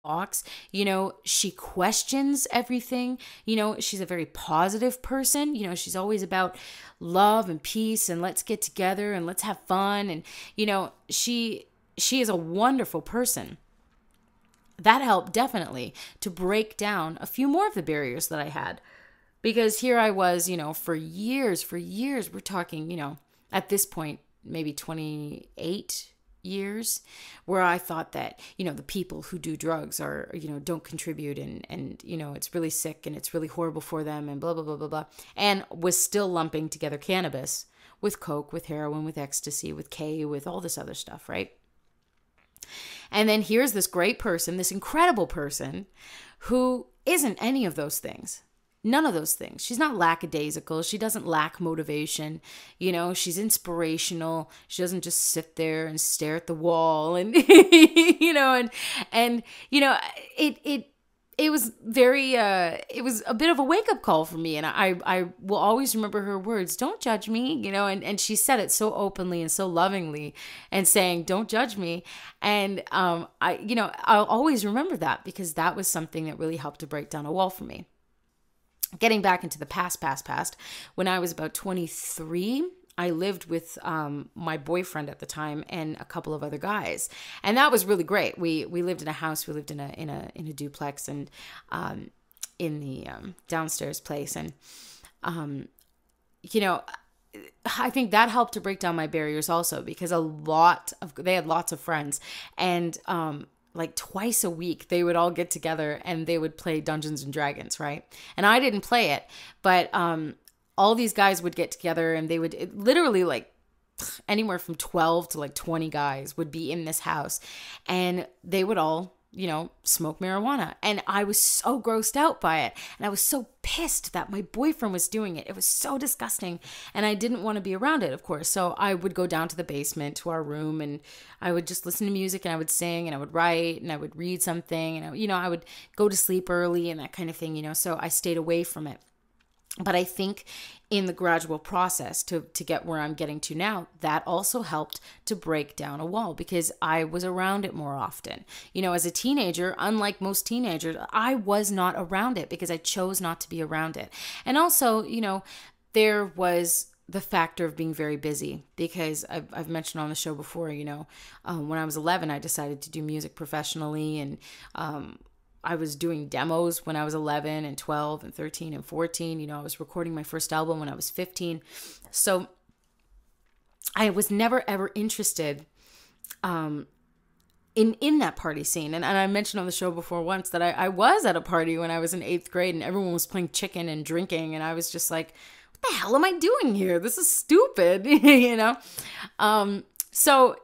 talks, you know, she questions everything. You know, she's a very positive person. You know, she's always about love and peace and let's get together and let's have fun. And, you know, she is a wonderful person. That helped definitely to break down a few more of the barriers that I had. Because here I was, you know, for years, we're talking, you know, at this point, maybe 28 years, where I thought that, you know, the people who do drugs are, you know, don't contribute and, you know, it's really sick and it's really horrible for them and blah, blah, blah, blah, blah. And was still lumping together cannabis with coke, with heroin, with ecstasy, with K, with all this other stuff, right? And then here's this great person, this incredible person who isn't any of those things. None of those things. She's not lackadaisical. She doesn't lack motivation. You know, she's inspirational. She doesn't just sit there and stare at the wall and, you know, and, you know, it was very, it was a bit of a wake up call for me. And I will always remember her words, don't judge me, you know, and she said it so openly and so lovingly and saying, don't judge me. And, you know, I'll always remember that because that was something that really helped to break down a wall for me. Getting back into the past, when I was about 23, I lived with my boyfriend at the time and a couple of other guys, and that was really great. We lived in a house, we lived in a duplex, and in the downstairs place, and you know, I think that helped to break down my barriers also because they had lots of friends, and like twice a week, they would all get together and they would play Dungeons and Dragons, right? And I didn't play it, but all these guys would get together and they would literally like anywhere from 12 to like 20 guys would be in this house and they would all, you know, smoke marijuana. And I was so grossed out by it. And I was so pissed that my boyfriend was doing it. It was so disgusting. And I didn't want to be around it, of course. So I would go down to the basement to our room and I would just listen to music and I would sing and I would write and I would read something. And, you know, I would go to sleep early and that kind of thing, you know, so I stayed away from it. But I think in the gradual process to get where I'm getting to now, that also helped to break down a wall because I was around it more often. You know, as a teenager, unlike most teenagers, I was not around it because I chose not to be around it. And also, you know, there was the factor of being very busy because I've mentioned on the show before, you know, when I was 11, I decided to do music professionally and I was doing demos when I was 11 and 12 and 13 and 14. You know, I was recording my first album when I was 15. So I was never, ever interested in that party scene. And I mentioned on the show before once that I was at a party when I was in 8th grade and everyone was playing chicken and drinking. And I was just like, what the hell am I doing here? This is stupid, you know? So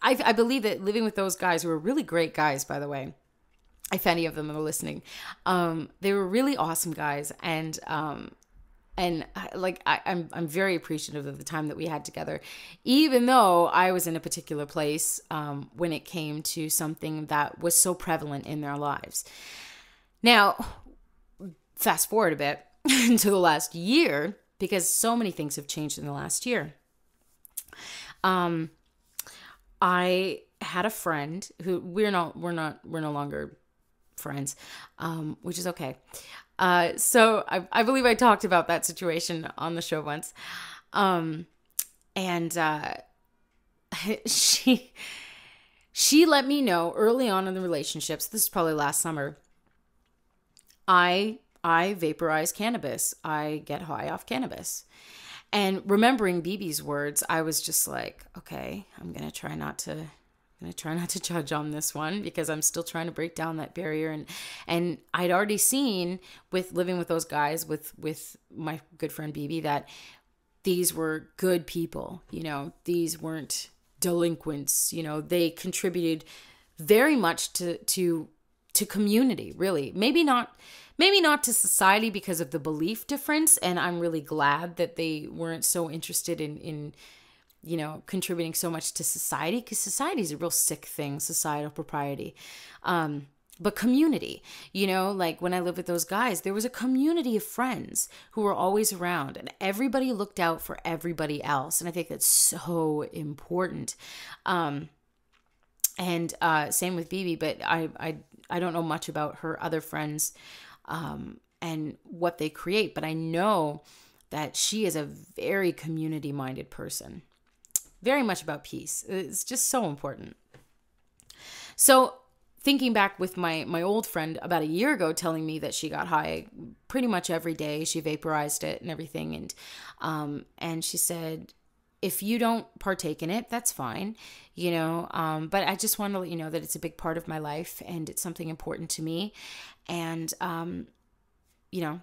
I believe that living with those guys, who were really great guys, by the way, if any of them are listening, they were really awesome guys, and like I'm very appreciative of the time that we had together, even though I was in a particular place when it came to something that was so prevalent in their lives. Now, fast forward a bit into the last year, because so many things have changed in the last year. I had a friend who we're no longer friends, which is okay. So I believe I talked about that situation on the show once. And she let me know early on in the relationships, this is probably last summer, I vaporize cannabis. I get high off cannabis. And remembering BB's words, I was just like, okay, I'm going to try not to judge on this one because I'm still trying to break down that barrier. And I'd already seen with living with those guys, with my good friend BB, that these were good people, you know, these weren't delinquents, you know, they contributed very much to community, really. Maybe not to society because of the belief difference. And I'm really glad that they weren't so interested in you know, contributing so much to society, because society is a real sick thing, societal propriety. But community, you know, like when I lived with those guys, there was a community of friends who were always around and everybody looked out for everybody else. And I think that's so important. And same with BB, but I don't know much about her other friends and what they create, but I know that she is a very community-minded person. Very much about peace. It's just so important. So thinking back with my old friend about a year ago telling me that she got high pretty much every day, she vaporized it and everything. And she said, if you don't partake in it, that's fine, but I just want to let you know that it's a big part of my life and it's something important to me. And,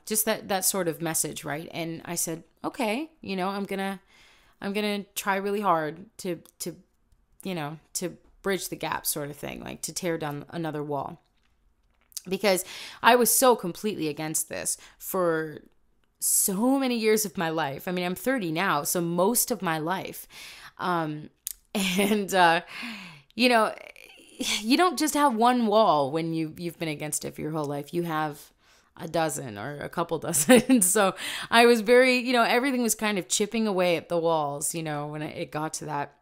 just that sort of message. Right. And I said, okay, I'm going to try really hard to bridge the gap sort of thing, like to tear down another wall, because I was so completely against this for so many years of my life. I mean, I'm 30 now, so most of my life. You don't just have one wall when you've been against it for your whole life. You have a dozen or a couple dozen. So I was very, everything was kind of chipping away at the walls, when it got to that.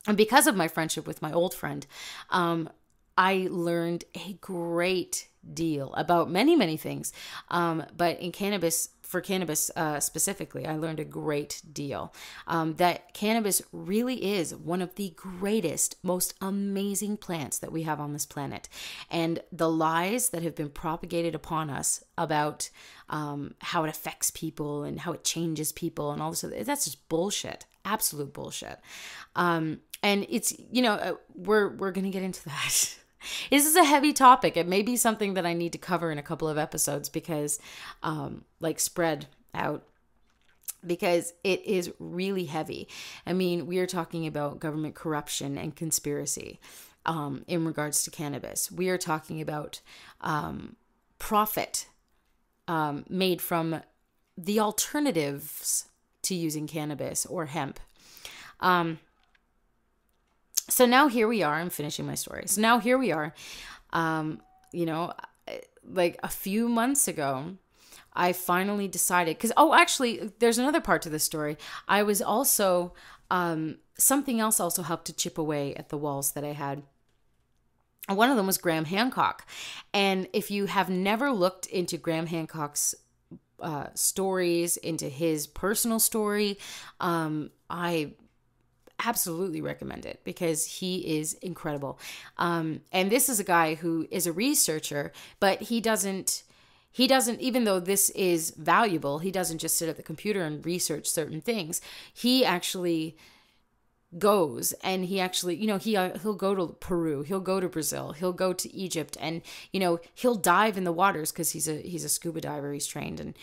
And because of my friendship with my old friend, I learned a great deal about many, many things. But for cannabis specifically, I learned a great deal that cannabis really is one of the greatest, most amazing plants that we have on this planet. And the lies that have been propagated upon us about how it affects people and how it changes people and all this, that's just bullshit. Absolute bullshit. And it's, we're going to get into that. This is a heavy topic. It may be something that I need to cover in a couple of episodes because, spread out, because it is really heavy. I mean, we are talking about government corruption and conspiracy in regards to cannabis. We are talking about profit made from the alternatives to using cannabis or hemp. So now here we are. I'm finishing my story. So now here we are. Like a few months ago, I finally decided, because, actually, there's another part to this story. I was also, something else also helped to chip away at the walls that I had. One of them was Graham Hancock. And if you have never looked into Graham Hancock's stories, into his personal story, I absolutely recommend it because he is incredible. And this is a guy who is a researcher, but he doesn't, even though this is valuable, he doesn't just sit at the computer and research certain things. He actually goes and he actually, he'll go to Peru, he'll go to Brazil, he'll go to Egypt, and, he'll dive in the waters because he's a scuba diver, he's trained, and,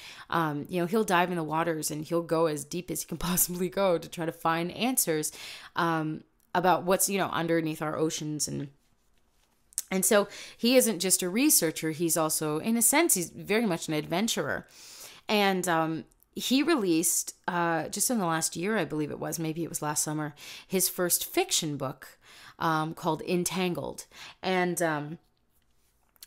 he'll dive in the waters and he'll go as deep as he can possibly go to try to find answers, about what's, underneath our oceans. And so he isn't just a researcher. He's also, in a sense, he's very much an adventurer. And, he released, just in the last year, I believe it was, maybe it was last summer, his first fiction book called Entangled. And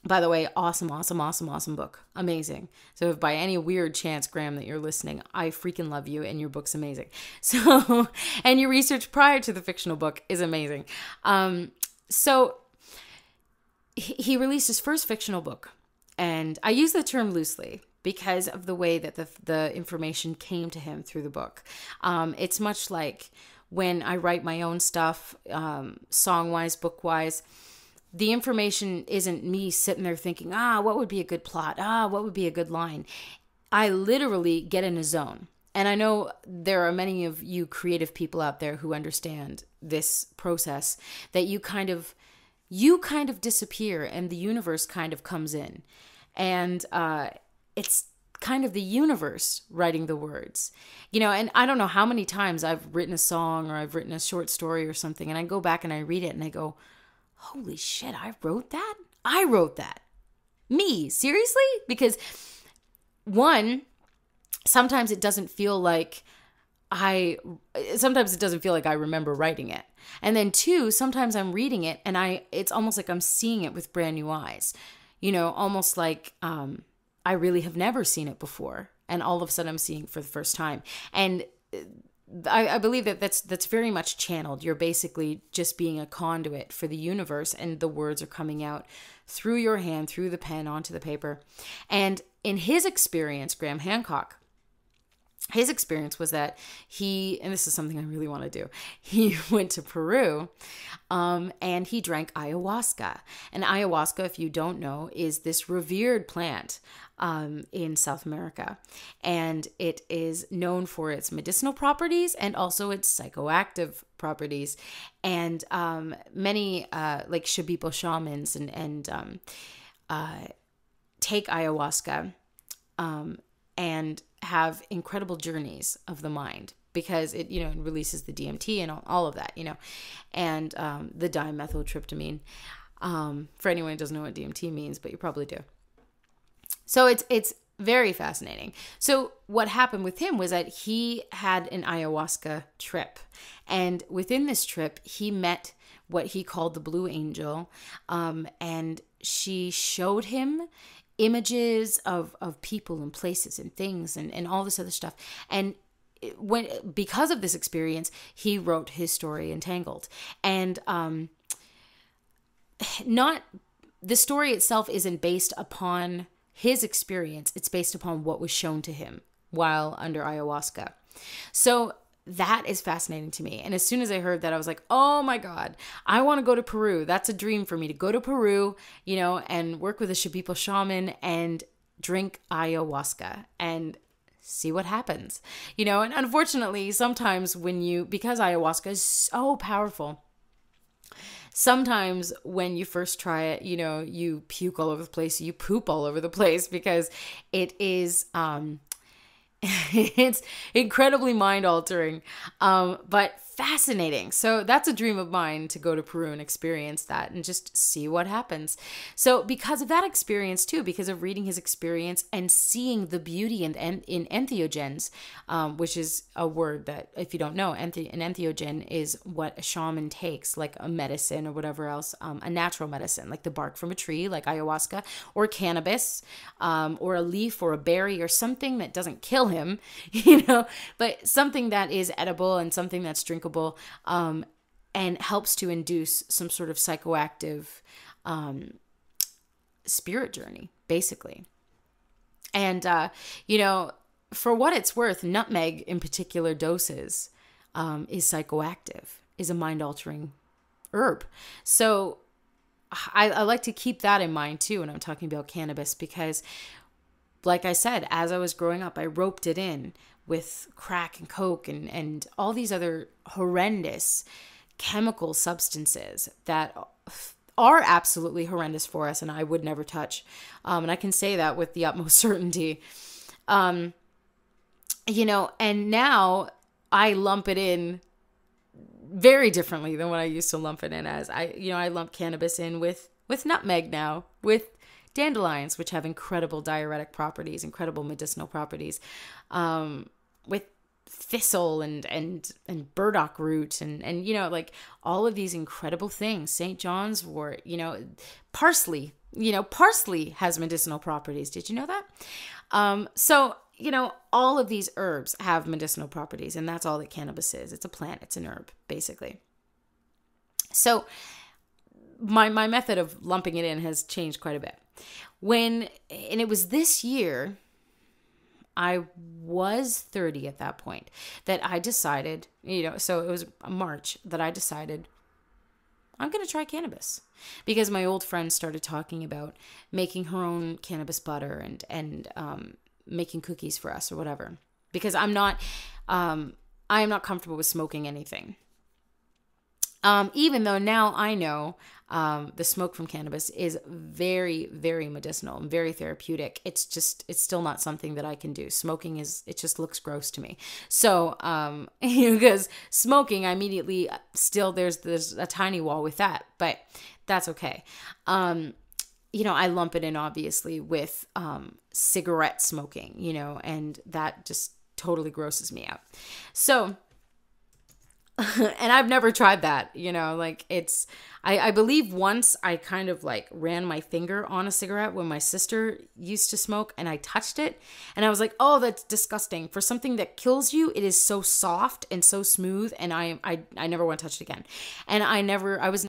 by the way, awesome book. Amazing. So if by any weird chance, Graham, that you're listening, I freaking love you and your book's amazing. So, and your research prior to the fictional book is amazing. So he released his first fictional book. And I use the term loosely because of the way that the information came to him through the book. It's much like when I write my own stuff, song-wise, book-wise, the information isn't me sitting there thinking, what would be a good plot? What would be a good line? I literally get in a zone. And I know there are many of you creative people out there who understand this process, that you kind of disappear and the universe kind of comes in. And it's kind of the universe writing the words, and I don't know how many times I've written a song or I've written a short story or something, and I go back and I read it and I go, holy shit, I wrote that? I wrote that. Me? Seriously? Because one, sometimes it doesn't feel like I remember writing it. And then two, sometimes I'm reading it and it's almost like I'm seeing it with brand new eyes, almost like, I really have never seen it before. And all of a sudden I'm seeing it for the first time. And I believe that that's very much channeled. You're basically just being a conduit for the universe, and the words are coming out through your hand, through the pen, onto the paper. And in his experience, Graham Hancock, his experience was that and this is something I really want to do, he went to Peru, and he drank ayahuasca. And ayahuasca, if you don't know, is this revered plant in South America. And it is known for its medicinal properties and also its psychoactive properties. And many like Shipibo shamans and take ayahuasca and have incredible journeys of the mind, because it, it releases the DMT and all of that, and the dimethyltryptamine. For anyone who doesn't know what DMT means, but you probably do. So it's very fascinating. So what happened with him was that he had an ayahuasca trip, and within this trip, he met what he called the Blue Angel, and she showed him images of people and places and things and all this other stuff. And because of this experience, he wrote his story Entangled. And the story itself isn't based upon his experience. It's based upon what was shown to him while under ayahuasca. So that is fascinating to me. And as soon as I heard that, I was like, oh my God, I want to go to Peru. That's a dream for me, to go to Peru, and work with a Shipibo shaman and drink ayahuasca and see what happens. And unfortunately, sometimes because ayahuasca is so powerful, sometimes when you first try it, you puke all over the place, you poop all over the place, because it is, it's incredibly mind-altering, but fascinating. So that's a dream of mine, to go to Peru and experience that and just see what happens. So because of that experience too, because of reading his experience and seeing the beauty in entheogens, which is a word that, if you don't know, an entheogen is what a shaman takes, like a medicine or whatever else, a natural medicine, like the bark from a tree, like ayahuasca, or cannabis, or a leaf or a berry or something that doesn't kill him, but something that is edible and something that's drinkable, and helps to induce some sort of psychoactive spirit journey, basically. And, for what it's worth, nutmeg in particular doses is psychoactive, is a mind-altering herb. So I like to keep that in mind too when I'm talking about cannabis, because like I said, as I was growing up, I roped it in with crack and coke and all these other horrendous chemical substances that are absolutely horrendous for us, and I would never touch. And I can say that with the utmost certainty. And now I lump it in very differently than what I used to lump it in as. I lump cannabis in with nutmeg now, with dandelions, which have incredible diuretic properties, incredible medicinal properties, with thistle and burdock root and like all of these incredible things. St. John's wort, parsley, parsley has medicinal properties. Did you know that? So all of these herbs have medicinal properties, and that's all that cannabis is. It's a plant. It's an herb, basically. So my method of lumping it in has changed quite a bit. And it was this year, I was 30 at that point, that I decided, so it was March that I decided I'm going to try cannabis, because my old friend started talking about making her own cannabis butter and making cookies for us or whatever, because I am not comfortable with smoking anything. Even though now I know the smoke from cannabis is very, very medicinal and very therapeutic. It's still not something that I can do. Smoking it just looks gross to me. So, because smoking, I immediately there's a tiny wall with that, but that's okay. I lump it in obviously with cigarette smoking, and that just totally grosses me out. So And I've never tried that, you know, like I believe once I kind of like ran my finger on a cigarette when my sister used to smoke and I touched it and I was like, oh, that's disgusting. For something that kills you, it is so soft and so smooth. And I never want to touch it again. And I was